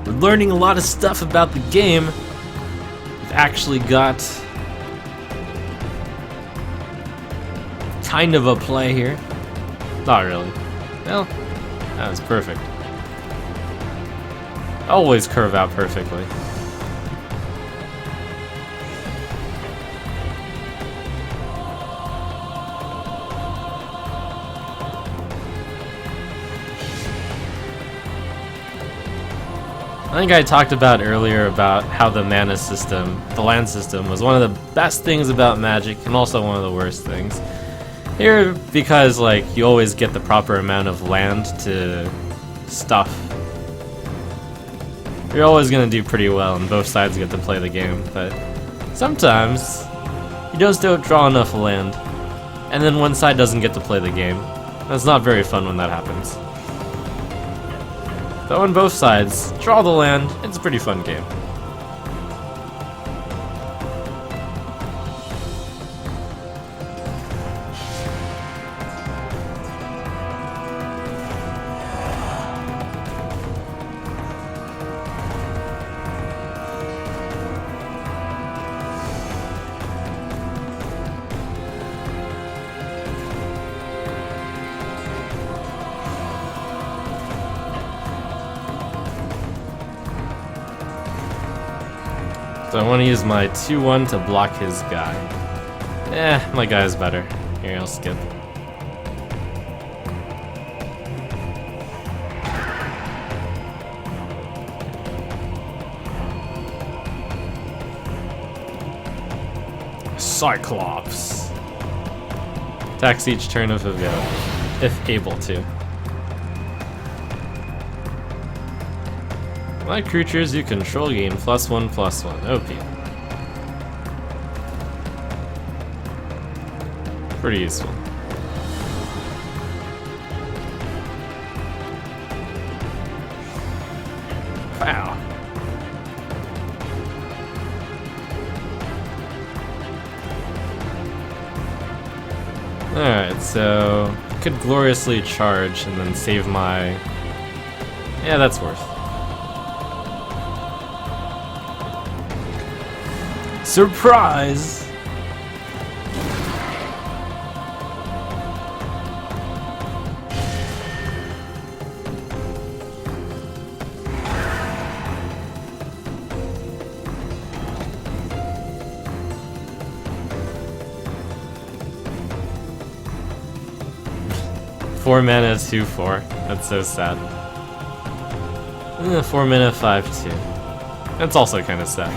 We're learning a lot of stuff about the game. We've actually got kind of a play here. Not really. Well, that was perfect. Always curve out perfectly. I think I talked about earlier about how the mana system, the land system, was one of the best things about Magic and also one of the worst things. Here, because like you always get the proper amount of land to stuff, you're always gonna do pretty well and both sides get to play the game, but sometimes you just don't draw enough land and then one side doesn't get to play the game. It's not very fun when that happens. But when both sides draw the land, it's a pretty fun game. So I want to use my 2/1 to block his guy. My guy's better. Here, I'll skip. Cyclops. Attacks each turn of available, if able to. Like creatures you control gain +1/+1. OP. Pretty useful. Wow. Alright, so I could gloriously charge and then save my... Yeah, that's worth. Surprise! Four mana, 2/4. That's so sad. 4 mana, 5/2. That's also kind of sad.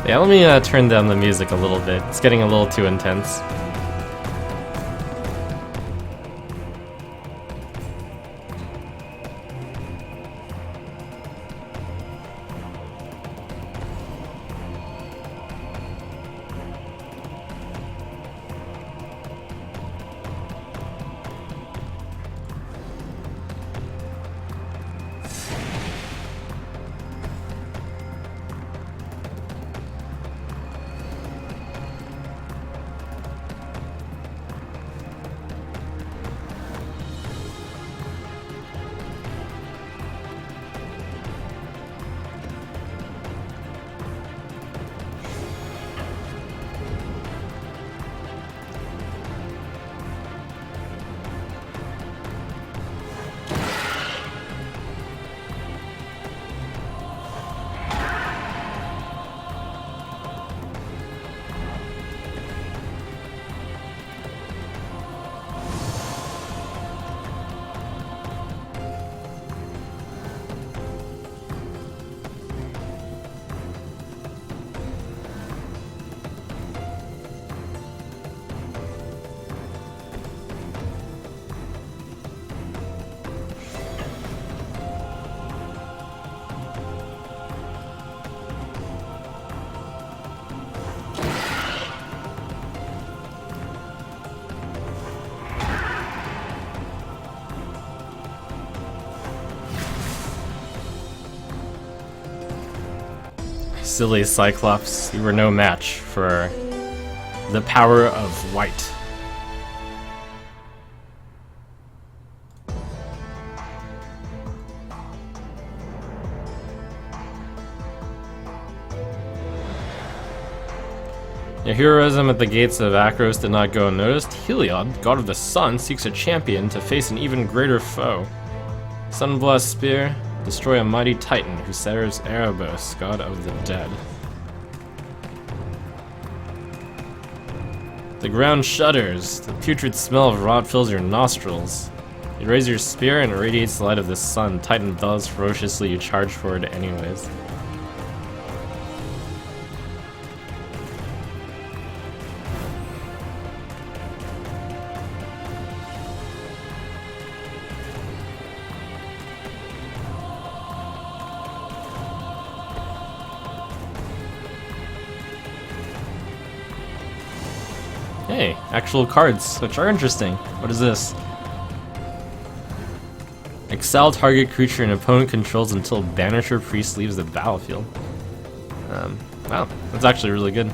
Yeah, let me turn down the music a little bit. It's getting a little too intense. Silly Cyclops, you were no match for the power of white. Your heroism at the gates of Akros did not go unnoticed. Heliod, god of the sun, seeks a champion to face an even greater foe. Sunblast Spear, destroy a mighty titan who serves Erebos, god of the dead. The ground shudders. The putrid smell of rot fills your nostrils. You raise your spear and it radiates the light of the sun. Titan bellows ferociously. You charge forward anyways. Hey, actual cards, which are interesting. What is this? Exile target creature an opponent controls until Banisher Priest leaves the battlefield. Wow, that's actually really good.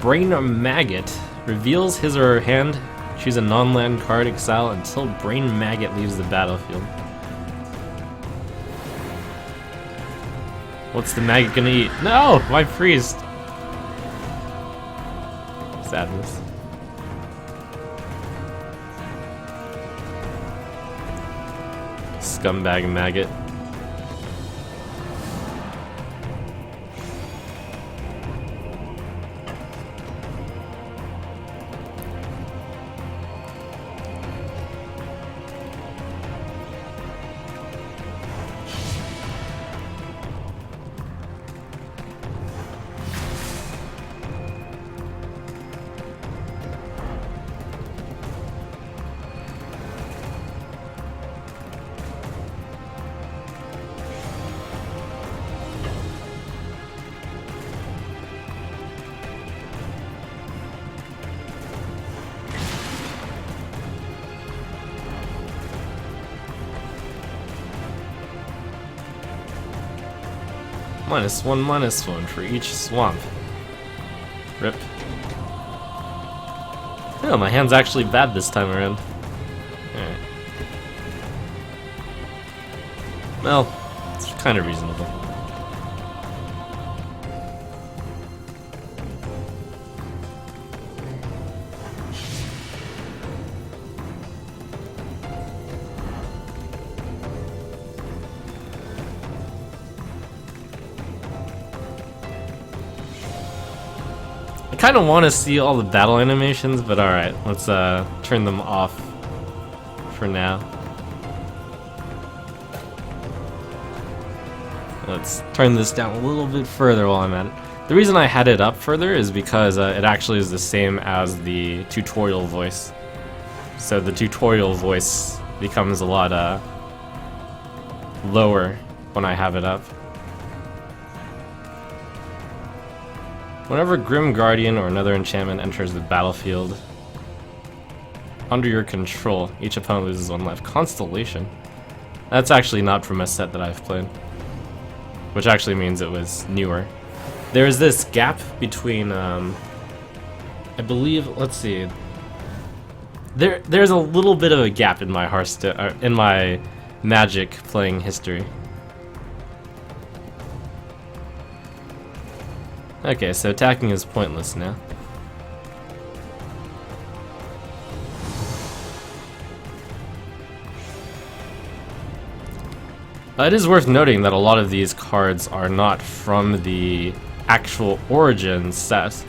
Brain Maggot reveals his or her hand. Choose a non-land card, exile until Brain Maggot leaves the battlefield. What's the maggot gonna eat? No! My priest! Sadness. Scumbag maggot. -1/-1 for each swamp. Rip. Oh, my hand's actually bad this time around. Alright. Well, it's kind of reasonable. I kind of want to see all the battle animations, but alright, let's turn them off for now. Let's turn this down a little bit further while I'm at it. The reason I had it up further is because it actually is the same as the tutorial voice. So the tutorial voice becomes a lot lower when I have it up. Whenever Grim Guardian or another enchantment enters the battlefield under your control, each opponent loses 1 life. Constellation? That's actually not from a set that I've played, which actually means it was newer. There's this gap between, I believe, let's see. There's a little bit of a gap in my Hearthstone, in my Magic playing history. Okay, so attacking is pointless now. It is worth noting that a lot of these cards are not from the actual Origin set.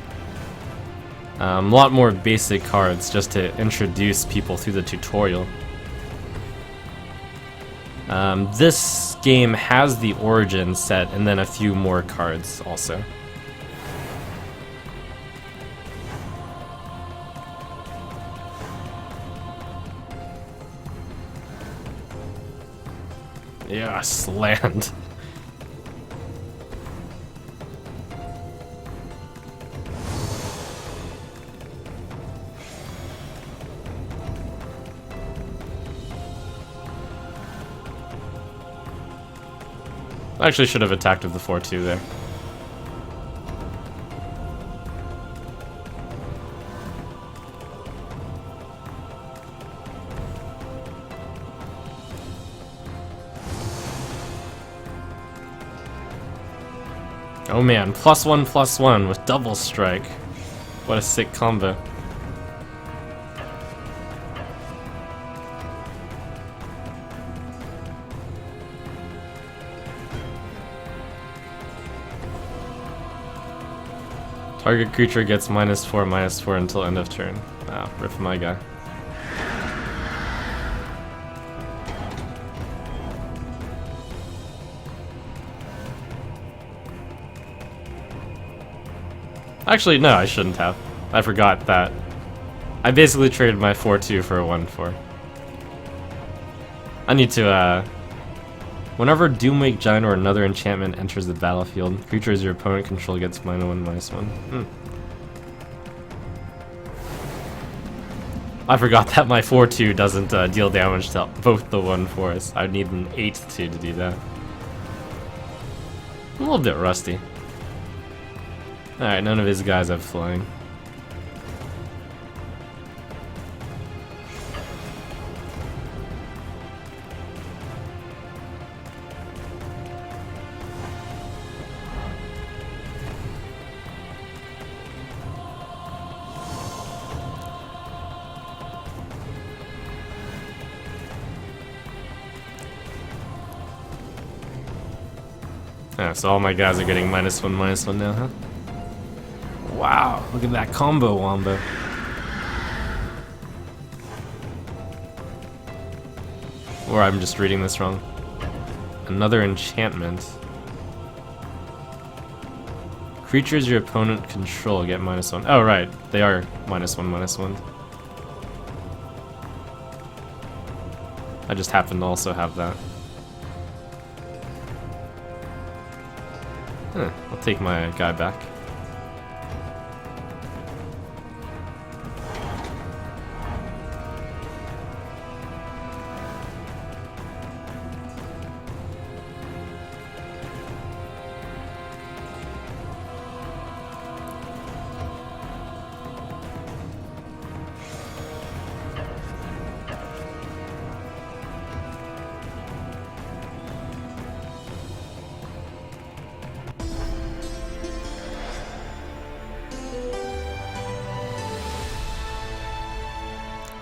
A lot more basic cards just to introduce people through the tutorial. This game has the Origin set and then a few more cards also. Yes, land. I actually should have attacked with the 4-2 there. Oh man, +1/+1 with double strike. What a sick combo. Target creature gets -4/-4 until end of turn. Wow, rip my guy. Actually, no, I shouldn't have. I forgot that. I basically traded my 4-2 for a 1-4. I need to, whenever Doomwake Giant or another enchantment enters the battlefield, creatures your opponent control gets -1/-1. I forgot that my 4-2 doesn't deal damage to both the 1-4s. I'd need an 8-2 to do that. A little bit rusty. Alright, none of his guys have flying. Ah, so all my guys are getting -1/-1 now, huh? Wow, look at that combo wombo. Or I'm just reading this wrong. Another enchantment. Creatures your opponent control get -1. Oh, right. They are -1/-1. I just happen to also have that. Huh, I'll take my guy back.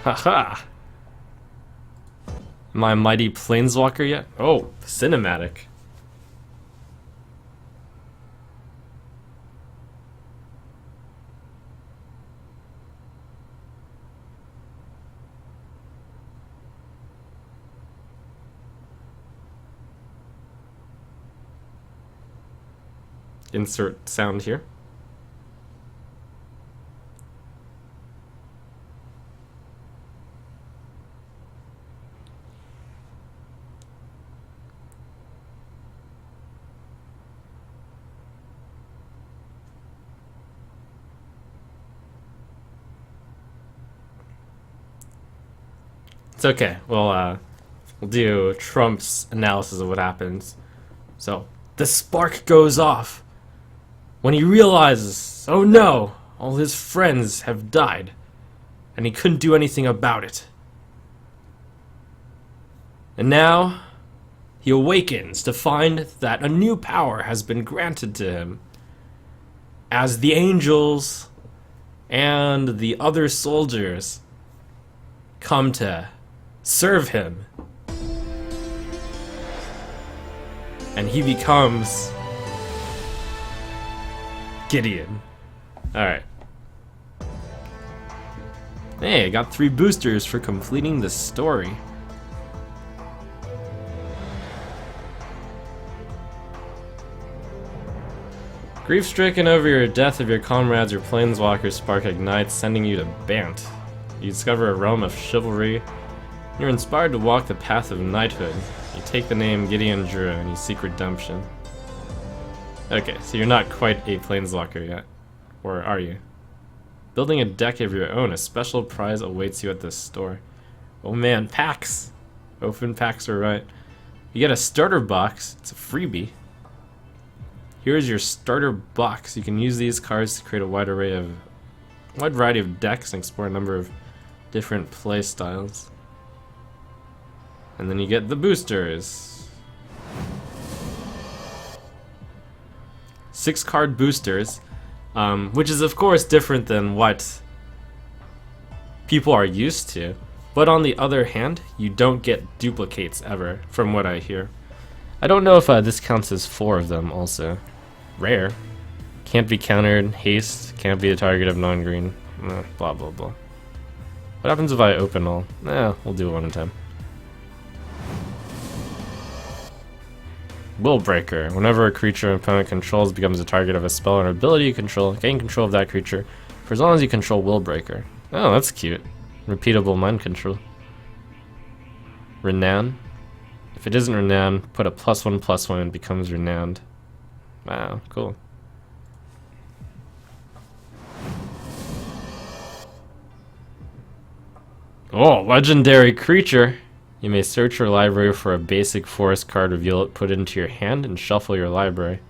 Haha! Am I a mighty planeswalker yet? Oh, cinematic. Insert sound here. It's okay. We'll do Trump's analysis of what happens. So, the spark goes off when he realizes, oh no, all his friends have died, and he couldn't do anything about it. And now, he awakens to find that a new power has been granted to him, as the angels and the other soldiers come to serve him. And he becomes Gideon. Alright. Hey, I got 3 boosters for completing the story. Grief-stricken over your death of your comrades, your planeswalker spark ignites, sending you to Bant. You discover a realm of chivalry. You're inspired to walk the path of knighthood. You take the name Gideon Drew and you seek redemption. Okay, so you're not quite a planeswalker yet. Or are you? Building a deck of your own, a special prize awaits you at this store. Oh man, packs! Open packs are right. You get a starter box, it's a freebie. Here's your starter box. You can use these cards to create a wide variety of decks and explore a number of different play styles. And then you get the boosters. 6 card boosters, which is of course different than what people are used to. But on the other hand, you don't get duplicates ever, from what I hear. I don't know if this counts as 4 of them also. Rare. Can't be countered, haste, can't be the target of non-green, blah blah blah. What happens if I open all? We'll do it one at a time. Willbreaker. Whenever a creature an opponent controls becomes a target of a spell or ability you control, gain control of that creature for as long as you control Willbreaker. Oh, that's cute. Repeatable mind control. Renown. If it isn't renowned, put a +1/+1 and it becomes renowned. Wow, cool. Oh, legendary creature! You may search your library for a basic forest card, reveal it, put it into your hand, and shuffle your library.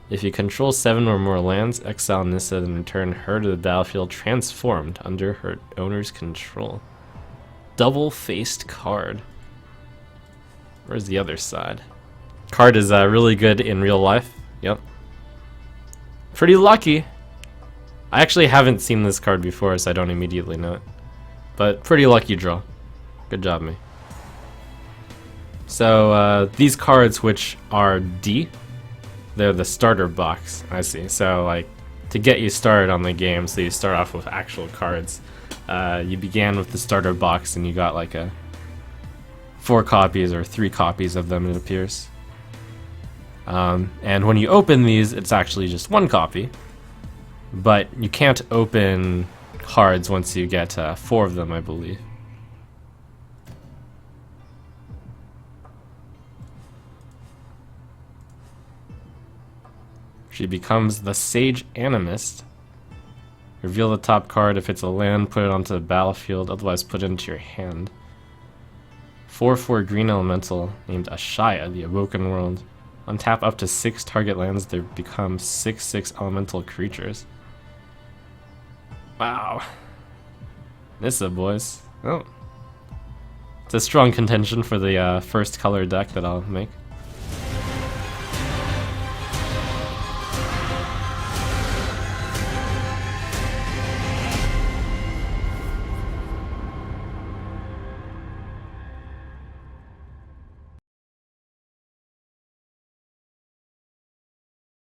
If you control 7 or more lands, exile Nissa and return her to the battlefield transformed under her owner's control. Double-faced card. Where's the other side? Card is really good in real life. Yep. Pretty lucky. I actually haven't seen this card before, so I don't immediately know it. But pretty lucky draw. Good job, me. So these cards, which are D, They're the starter box. I see. So like to get you started on the game, so you start off with actual cards. You began with the starter box and you got like 4 copies or 3 copies of them, it appears. And when you open these, it's actually just 1 copy. But you can't open cards once you get 4 of them, I believe. She becomes the Sage Animist. Reveal the top card. If it's a land, put it onto the battlefield, otherwise put it into your hand. 4/4 green elemental named Ashaya, the Awoken World. Untap up to 6 target lands, they become 6/6 elemental creatures. Wow. Nissa, boys. Oh. It's a strong contention for the first color deck that I'll make.